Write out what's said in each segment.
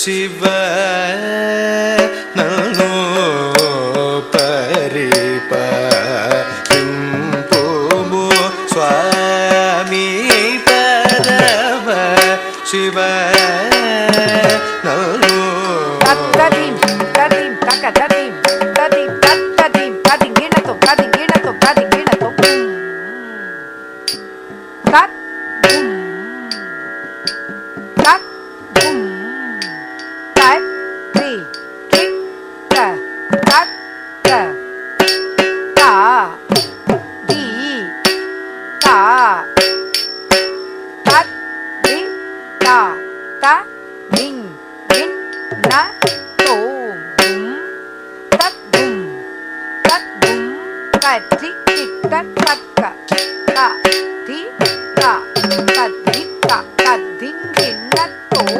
ಶಿವ ನನು ಪರಿಪ ಇಂಪುಮು ಸ್ವಾಮಿ ಪರಮ ಶಿವ ನನು ತದಿಂ ತದಿಂ ತಕ ತದಿಂ ತದಿಂ ತದಿಂ ತದಿಂ ಗಿಣತು ತದಿಂ ಗಿಣತು ತದಿಂ ಗಿಣತು ತತ್ ಬುಂ ತತ್ ಬುಂ ತತ್ ರಿ ಕಿಟ್ಟ ತತ್ ತ ತಾ ದಿ ತಾ ತತ್ ದಿ ತಾ ತಾ ದಿಂ ದಿಂ ನ தோம் தத்தும் தத்தும் கத்தி கிட்ட தக்க த தி த தத்தி த தத்திங்கின்ன தோம்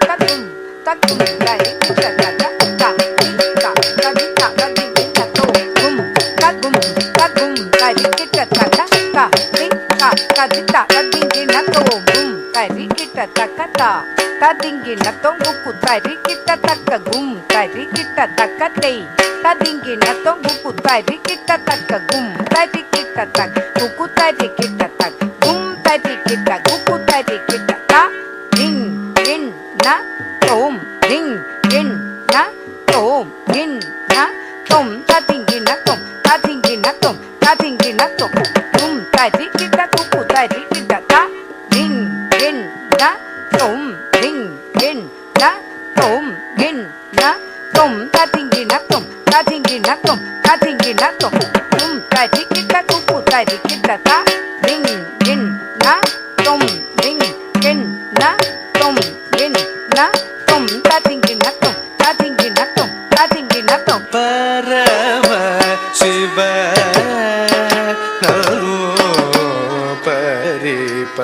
தத்தும் தத்தும் கரி கிட்ட தக்க த தி த தத்தி த தத்திங்கின்ன தோம் தத்தும் தத்தும் கரி கிட்ட தக்க த தி த தத்தி த தத்திங்கின்ன தோம் கரி கிட்ட தக்க த ததிங்கின தொங்குக்கு தரி கிட்ட தக்க கும் தரி கிட்ட தக்க தெய் ததிங்கின தொங்குக்கு தரி கிட்ட தக்க கும் தரி கிட்ட தக்க குக்கு தரி கிட்ட தக்க கும் தரி கிட்ட குக்கு தரி கிட்ட த திங் இன் ந தோம் திங் இன் ந தோம் இன் ந தோம் ததிங்கின தோம் ததிங்கின தோம் ததிங்கின தோம் கும் தரி கிட்ட குக்கு தரி கிட்ட த திங் இன் ந தோம் திங் இன் ந தோம் இன் ந தோம் ததிங்கின தோம் ததிங்கின தோம் ததிங்கின தோம் கும் தரி கிட்ட குக்கு தரி கிட்ட த திங் இன் ந தோம் திங் இன் ந தோம் இன் ந தோம் ததிங்கின தோம் ததிங்கின தோம் ததிங்கின தோம் பரம ಶಿವ நனு ಪರಿಪ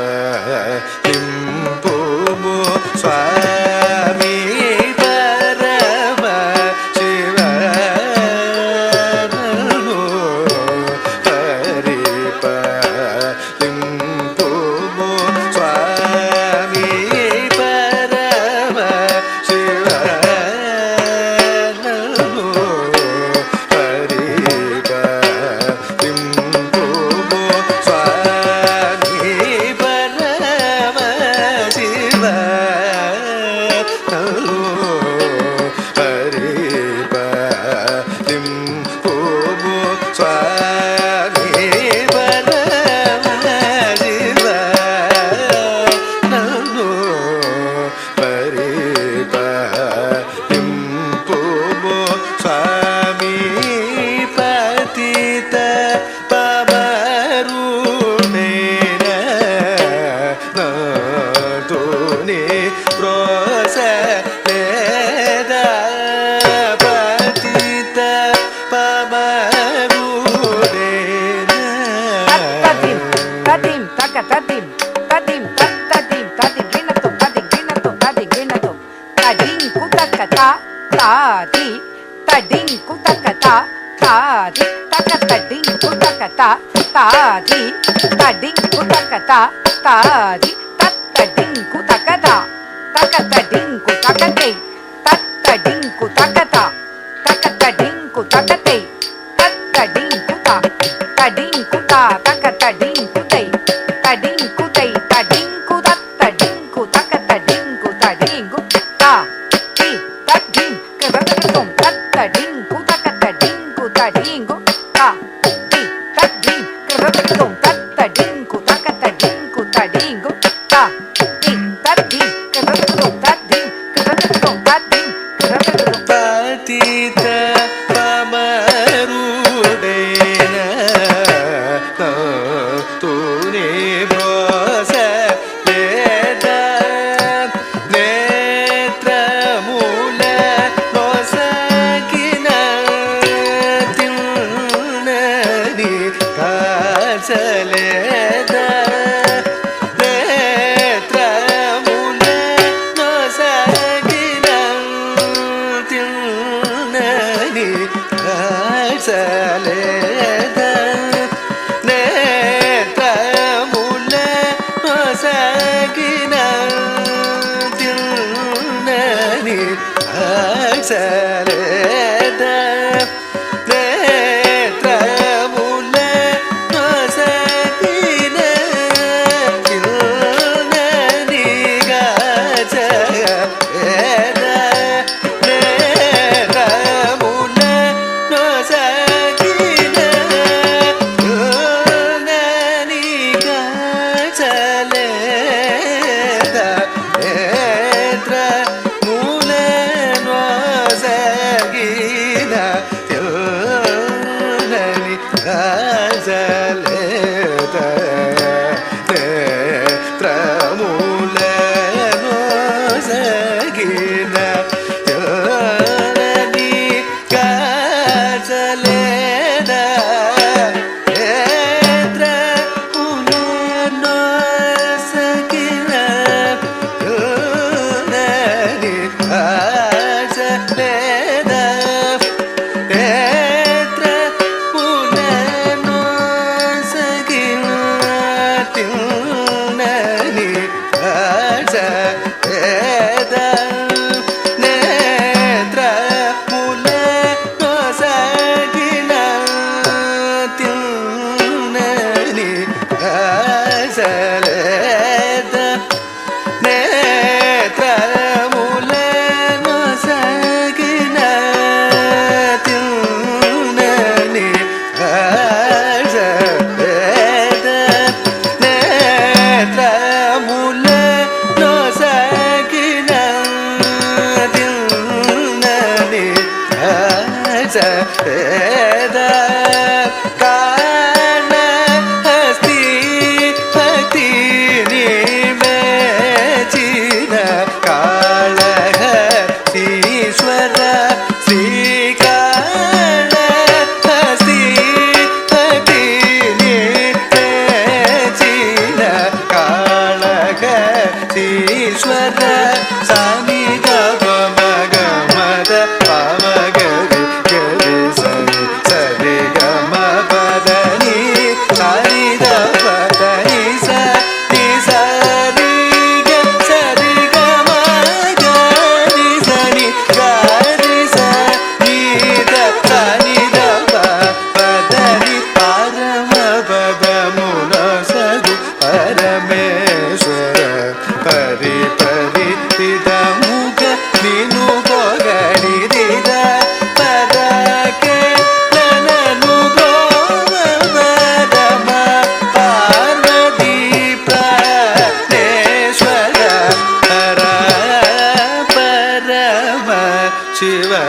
ಇಂಪುಮು ಸ್ವಾಮಿ ಪರಮ ಶಿವ ನನು ಪರಿಪ ಇಂಪುಮು ಸ್ವಾಮಿ ಪರಮ ಶಿವ ನನು ಪರಿಪ ಇಂಪುಮು ಸ್ವಾಮಿ ಪರಮ ಶಿವ ನನು ಪರಿಪ ಇಂಪುಮು ಸ್ವಾಮಿ ಪರಮ ಶಿವ ನನು ಪರಿಪ ಇಂಪುಮು ಸ್ವಾಮಿ ಪತಿತ ಪವರುಣೇನ ನಾತುನಿ ಪ್ರೋಸಲೇದ ಪತಿತ ಪವರುಣೇನ ததிம் ததிம் தக்க ததிம் ததிம் ததிம் ததிம் கிணத்தும் ததிம் கிணத்தும் ததிம் கிணத்தும் தடிங் குதக்க தா தாதி தடிங் குதக்க தா தாதி தக்க தடிங் குதக்க தா தாதி தடிங் குதக்க தா தாதி தத்தடிங் குதக்க தா தக்க தடிங் குதக்க தெய் தத்தடிங் குதக்க தா தக்க தடிங் குதக்க தெய் தத்தடிங் குதா தடிங் குதா தக்க தடிங் குதை தடிங் குதை தடிங் குதத் தடிங் குதக்க தடிங் குதடிங் குதா தி தடிங் கதததும் தத்தடிங் குதக்க தடிங் குதடிங் குதா தி தடிங் கதததும் தத்தடிங் குதக்க தடிங் குதடிங் ni asaleda netra mule nosagina kilnani gasaleda netra mule nosagina kilnani gasaleda netra mule nosagina kilnani gasaleda netra mule nosagina kilnani gasaleda netra mule nosagina kilnani gasaleda netra mule nosagina kilnani gasaleda netra mule nosagina kilnani gasaleda netra mule nosagina kilnani gasaleda netra mule nosagina kilnani gasaleda kana hasti bhakti nimechina kalahastishwara Srikalahasti भक्ति nimechina kalahastishwara sani gamagada pamagari gari sani sari gamapadani sani dapadani sani sari sari gamagari sani gari sani dapani dapadani paramapadamuno sadu parameshwara pari pari pidamuga ninu bogadi dida padake nananu gomadama parvati praneshwara hara parama shiva